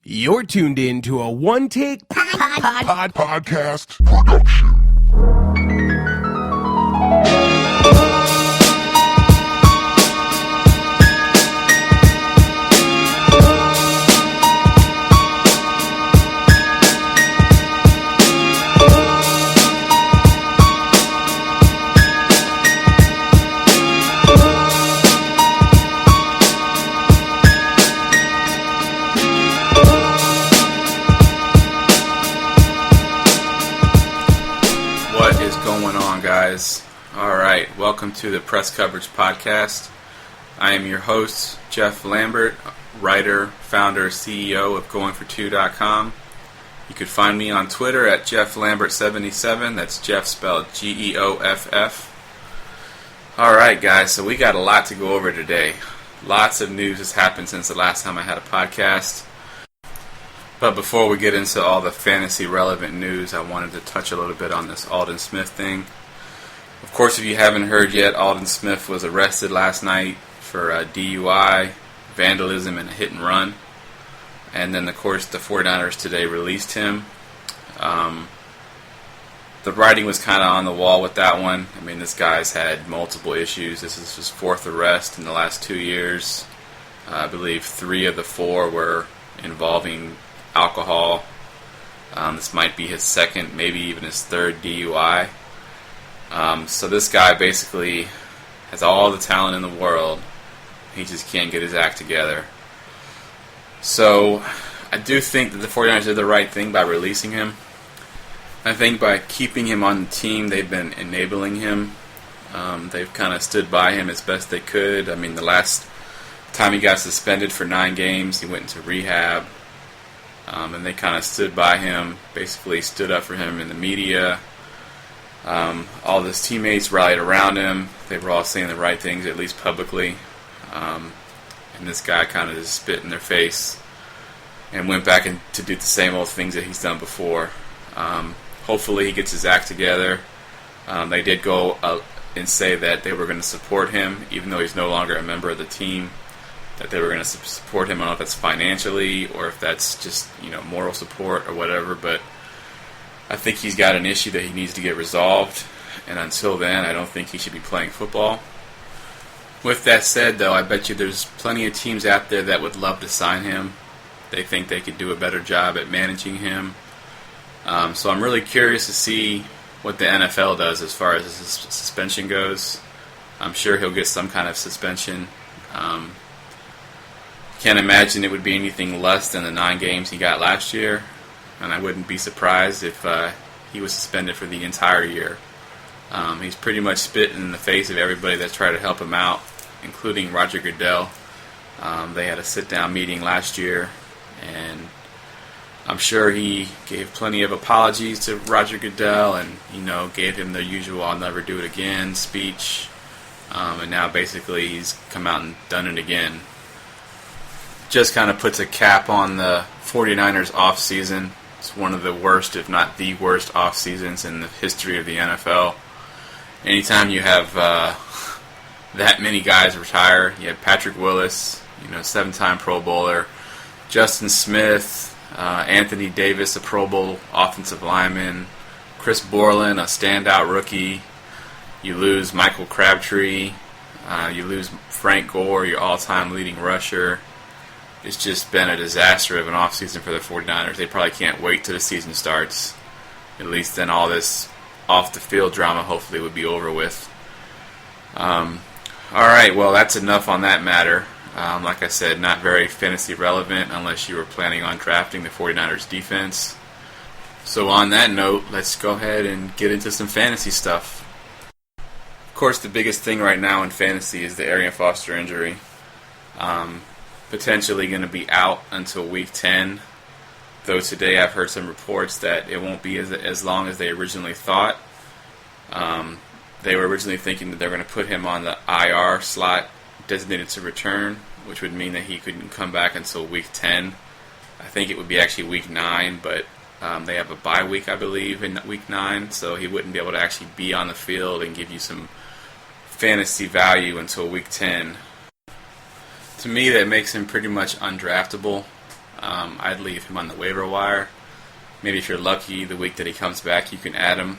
You're tuned in to a one-take podcast production. Alright, welcome to the Press Coverage Podcast. I am your host, Jeff Lambert, writer, founder, CEO of GoingFor2.com. You could find me on Twitter at JeffLambert77. That's Jeff spelled Geoff. Alright guys, so we got a lot to go over today. Lots of news has happened since the last time I had a podcast. But before we get into all the fantasy relevant news, I wanted to touch a little bit on this Aldon Smith thing. Of course, if you haven't heard yet, Aldon Smith was arrested last night for DUI, vandalism, and a hit and run. And then, of course, the 49ers today released him. The writing was kind of on the wall with that one. I mean, this guy's had multiple issues. This is his fourth arrest in the last 2 years. I believe 3 of the 4 were involving alcohol. This might be his second, maybe even his third DUI. So this guy basically has all the talent in the world. He just can't get his act together. So I do think that the 49ers did the right thing by releasing him. I think by keeping him on the team, they've been enabling him. They've kind of stood by him as best they could. I mean, the last time he got suspended for 9 games, he went into rehab. And they kind of stood by him, basically stood up for him in the media. All of his teammates rallied around him. They were all saying the right things, at least publicly. And this guy kind of just spit in their face and went back to do the same old things that he's done before. Hopefully he gets his act together. They did go and say that they were going to support him, even though he's no longer a member of the team, that they were going to support him. I don't know if that's financially or if that's just, moral support or whatever, but I think he's got an issue that he needs to get resolved, and until then, I don't think he should be playing football. With that said, though, I bet you there's plenty of teams out there that would love to sign him. They think they could do a better job at managing him. So I'm really curious to see what the NFL does as far as his suspension goes. I'm sure he'll get some kind of suspension. Can't imagine it would be anything less than the 9 games he got last year. And I wouldn't be surprised if he was suspended for the entire year. He's pretty much spit in the face of everybody that's tried to help him out, including Roger Goodell. They had a sit-down meeting last year, and I'm sure he gave plenty of apologies to Roger Goodell and, gave him the usual "I'll never do it again" speech. And now basically he's come out and done it again. Just kind of puts a cap on the 49ers off-season. It's one of the worst, if not the worst, off seasons in the history of the NFL. Anytime you have that many guys retire, you have Patrick Willis, 7-time Pro Bowler, Justin Smith, Anthony Davis, a Pro Bowl offensive lineman, Chris Borland, a standout rookie. You lose Michael Crabtree. You lose Frank Gore, your all-time leading rusher. It's just been a disaster of an offseason for the 49ers. They probably can't wait till the season starts. At least then all this off-the-field drama hopefully would be over with. Alright, well, that's enough on that matter. Like I said, not very fantasy relevant unless you were planning on drafting the 49ers defense. So on that note, let's go ahead and get into some fantasy stuff. Of course, the biggest thing right now in fantasy is the Arian Foster injury. Potentially going to be out until week 10, though today I've heard some reports that it won't be as long as they originally thought. They were originally thinking that they were going to put him on the IR slot designated to return, which would mean that he couldn't come back until week 10. I think it would be actually week 9, but they have a bye week, I believe, in week 9, so he wouldn't be able to actually be on the field and give you some fantasy value until week 10. To me, that makes him pretty much undraftable. I'd leave him on the waiver wire. Maybe if you're lucky, the week that he comes back, you can add him.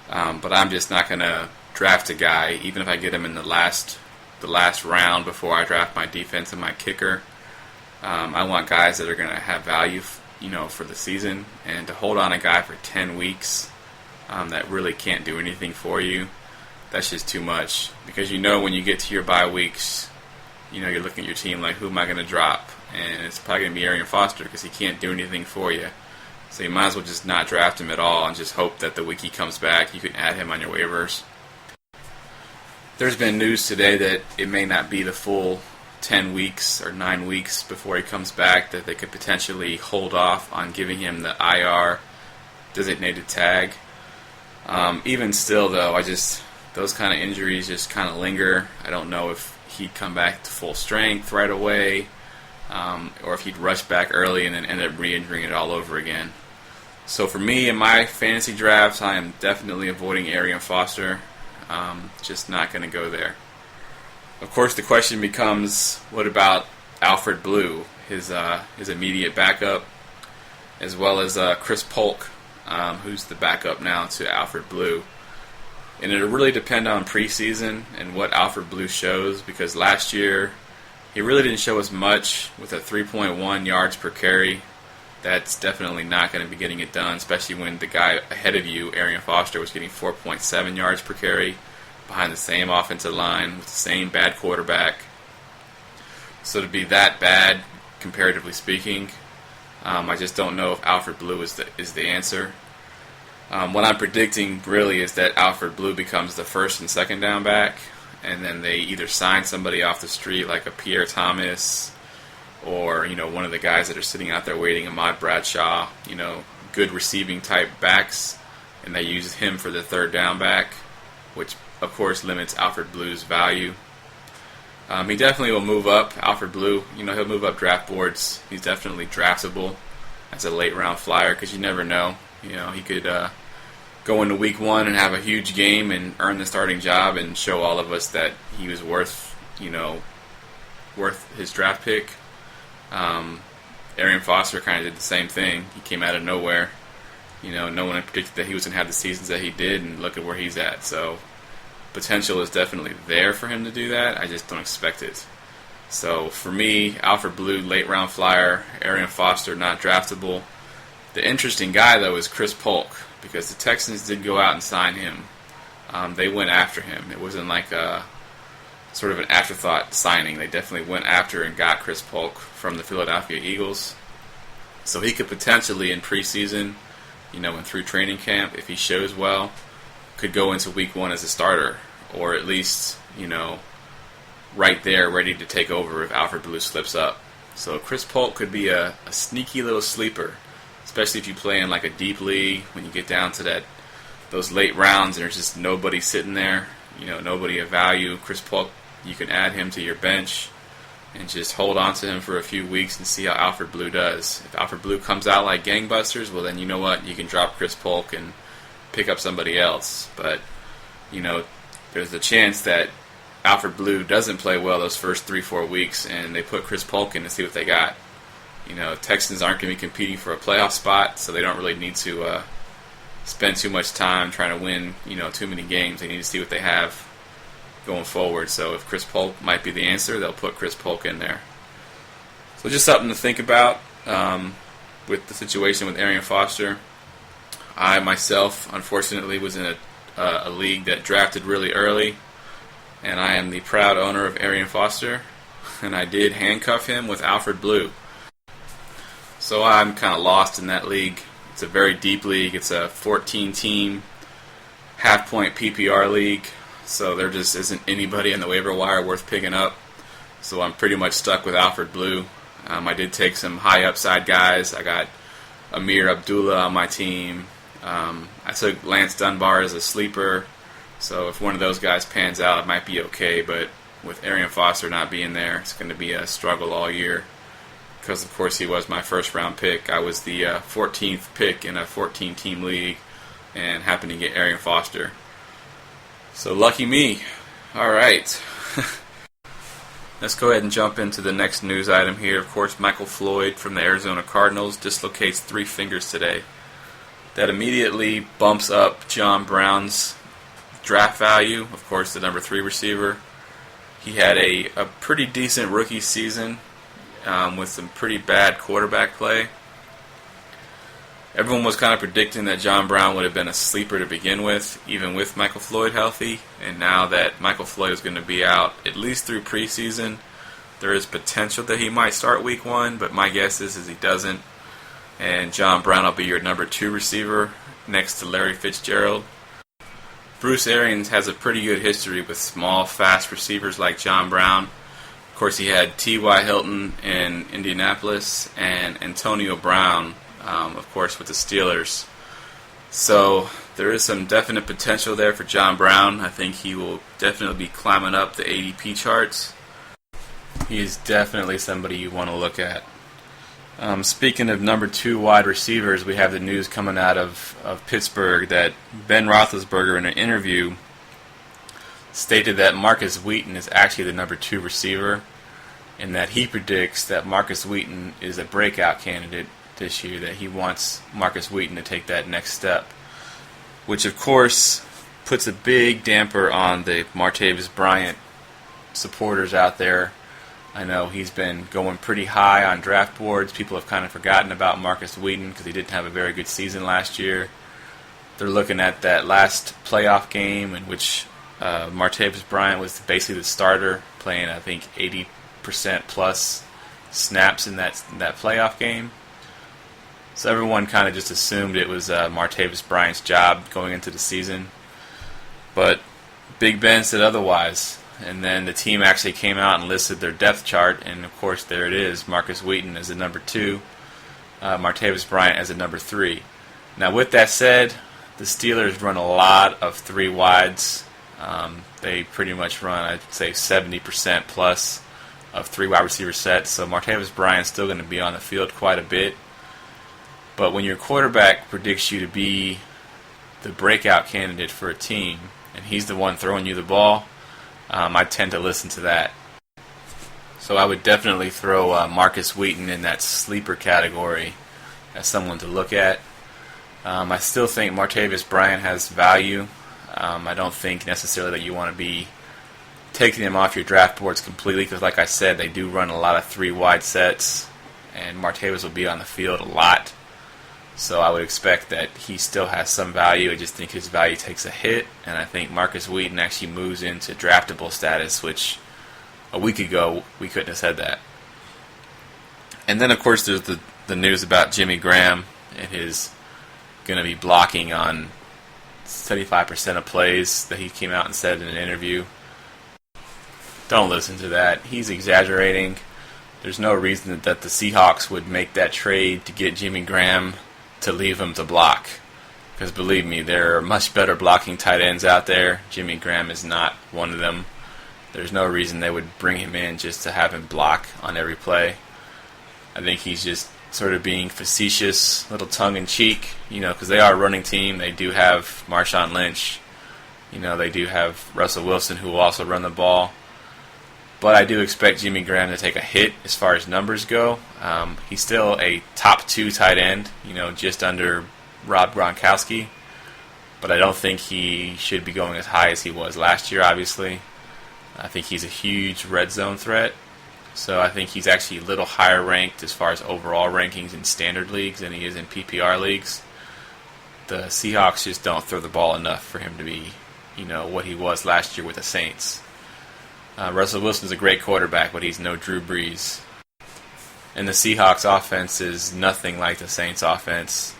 But I'm just not going to draft a guy, even if I get him in the last round before I draft my defense and my kicker. I want guys that are going to have value, for the season. And to hold on a guy for 10 weeks that really can't do anything for you, that's just too much. Because when you get to your bye weeks, you're looking at your team like, who am I going to drop? And it's probably going to be Arian Foster because he can't do anything for you. So you might as well just not draft him at all and just hope that the week he comes back, you can add him on your waivers. There's been news today that it may not be the full 10 weeks or 9 weeks before he comes back, that they could potentially hold off on giving him the IR designated tag. Even still, though, those kind of injuries just kind of linger. I don't know if he'd come back to full strength right away, or if he'd rush back early and then end up re-injuring it all over again. So for me, in my fantasy drafts, I am definitely avoiding Arian Foster. Just not going to go there. Of course, the question becomes, what about Alfred Blue, his immediate backup, as well as Chris Polk, who's the backup now to Alfred Blue. And it'll really depend on preseason and what Alfred Blue shows, because last year he really didn't show us much with a 3.1 yards per carry. That's definitely not going to be getting it done, especially when the guy ahead of you, Arian Foster, was getting 4.7 yards per carry behind the same offensive line with the same bad quarterback. So to be that bad, comparatively speaking, I just don't know if Alfred Blue is the answer. What I'm predicting really is that Alfred Blue becomes the first and second down back, and then they either sign somebody off the street like a Pierre Thomas, or one of the guys that are sitting out there waiting, Ahmad Bradshaw, good receiving type backs, and they use him for the third down back, which of course limits Alfred Blue's value. He definitely will move up. Alfred Blue, he'll move up draft boards. He's definitely draftable as a late round flyer, because you never know. He could go into week 1 and have a huge game and earn the starting job and show all of us that he was worth his draft pick. Arian Foster kind of did the same thing. He came out of nowhere. No one predicted that he was going to have the seasons that he did, and look at where he's at. So potential is definitely there for him to do that. I just don't expect it. So for me, Alfred Blue, late round flyer. Arian Foster, not draftable. The interesting guy, though, is Chris Polk, because the Texans did go out and sign him. They went after him. It wasn't like a sort of an afterthought signing. They definitely went after and got Chris Polk from the Philadelphia Eagles. So he could potentially, in preseason, and through training camp, if he shows well, could go into week 1 as a starter, or at least, right there, ready to take over if Alfred Blue slips up. So Chris Polk could be a sneaky little sleeper, especially if you play in like a deep league, when you get down to those late rounds and there's just nobody sitting there, nobody of value. Chris Polk, you can add him to your bench and just hold on to him for a few weeks and see how Alfred Blue does. If Alfred Blue comes out like gangbusters, well then you know what, you can drop Chris Polk and pick up somebody else. But there's a chance that Alfred Blue doesn't play well those first 3-4 weeks and they put Chris Polk in to see what they got. Texans aren't going to be competing for a playoff spot, so they don't really need to spend too much time trying to win, too many games. They need to see what they have going forward. So if Chris Polk might be the answer, they'll put Chris Polk in there. So just something to think about with the situation with Arian Foster. I myself, unfortunately, was in a league that drafted really early, and I am the proud owner of Arian Foster, and I did handcuff him with Alfred Blue. So I'm kind of lost in that league. It's a very deep league. It's a 14-team, half-point PPR league. So there just isn't anybody in the waiver wire worth picking up. So I'm pretty much stuck with Alfred Blue. I did take some high upside guys. I got Amir Abdullah on my team. I took Lance Dunbar as a sleeper. So if one of those guys pans out, it might be okay. But with Arian Foster not being there, it's going to be a struggle all year. Because, of course, he was my first-round pick. I was the 14th pick in a 14-team league and happened to get Arian Foster. So, lucky me. All right. Let's go ahead and jump into the next news item here. Of course, Michael Floyd from the Arizona Cardinals dislocates 3 fingers today. That immediately bumps up John Brown's draft value, of course, the number 3 receiver. He had a pretty decent rookie season with some pretty bad quarterback play. Everyone was kind of predicting that John Brown would have been a sleeper to begin with, even with Michael Floyd healthy. And now that Michael Floyd is going to be out at least through preseason, there is potential that he might start week 1, but my guess is he doesn't. And John Brown will be your number 2 receiver next to Larry Fitzgerald. Bruce Arians has a pretty good history with small, fast receivers like John Brown. Of course, he had T.Y. Hilton in Indianapolis and Antonio Brown, of course, with the Steelers. So there is some definite potential there for John Brown. I think he will definitely be climbing up the ADP charts. He is definitely somebody you want to look at. Speaking of number 2 wide receivers, we have the news coming out of Pittsburgh that Ben Roethlisberger in an interview stated that Marcus Wheaton is actually the number 2 receiver and that he predicts that Marcus Wheaton is a breakout candidate this year, that he wants Marcus Wheaton to take that next step, which of course puts a big damper on the Martavis Bryant supporters out there. I know he's been going pretty high on draft boards. People have kind of forgotten about Marcus Wheaton because he didn't have a very good season last year. They're looking at that last playoff game in which Martavis Bryant was basically the starter, playing I think 80% plus snaps in that playoff game. So everyone kind of just assumed it was Martavis Bryant's job going into the season. But Big Ben said otherwise. And then the team actually came out and listed their depth chart, and of course there it is, Marcus Wheaton as the number 2, Martavis Bryant as the number 3. Now with that said, the Steelers run a lot of 3 wides. They pretty much run, I'd say, 70% plus of 3 wide receiver sets, so Martavis Bryant's still going to be on the field quite a bit. But when your quarterback predicts you to be the breakout candidate for a team, and he's the one throwing you the ball, I tend to listen to that. So I would definitely throw Marcus Wheaton in that sleeper category as someone to look at. I still think Martavis Bryant has value. I don't think necessarily that you want to be taking him off your draft boards completely because, like I said, they do run a lot of 3 wide sets, and Martavis will be on the field a lot. So I would expect that he still has some value. I just think his value takes a hit, and I think Marcus Wheaton actually moves into draftable status, which a week ago we couldn't have said that. And then, of course, there's the news about Jimmy Graham and his going to be blocking on 75% of plays that he came out and said in an interview. Don't listen to that. He's exaggerating. There's no reason that the Seahawks would make that trade to get Jimmy Graham to leave him to block. Because believe me, there are much better blocking tight ends out there. Jimmy Graham is not one of them. There's no reason they would bring him in just to have him block on every play. I think he's just sort of being facetious, little tongue-in-cheek, because they are a running team. They do have Marshawn Lynch. They do have Russell Wilson, who will also run the ball. But I do expect Jimmy Graham to take a hit as far as numbers go. He's still a top 2 tight end, just under Rob Gronkowski. But I don't think he should be going as high as he was last year, obviously. I think he's a huge red zone threat. So I think he's actually a little higher ranked as far as overall rankings in standard leagues than he is in PPR leagues. The Seahawks just don't throw the ball enough for him to be, what he was last year with the Saints. Russell Wilson's a great quarterback, but he's no Drew Brees. And the Seahawks offense is nothing like the Saints offense.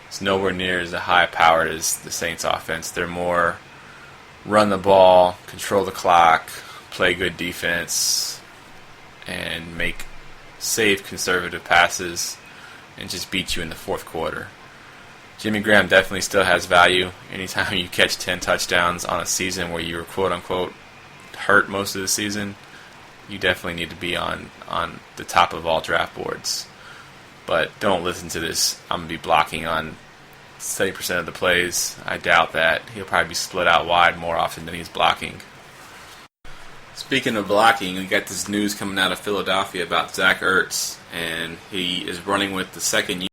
It's nowhere near as high-powered as the Saints offense. They're more run the ball, control the clock, play good defense, and make safe, conservative passes, and just beat you in the fourth quarter. Jimmy Graham definitely still has value. Anytime you catch 10 touchdowns on a season where you were quote-unquote hurt most of the season, you definitely need to be on the top of all draft boards. But don't listen to this, I'm going to be blocking on 70% of the plays. I doubt that. He'll probably be split out wide more often than he's blocking. Speaking of blocking, we got this news coming out of Philadelphia about Zach Ertz, and he is running with the second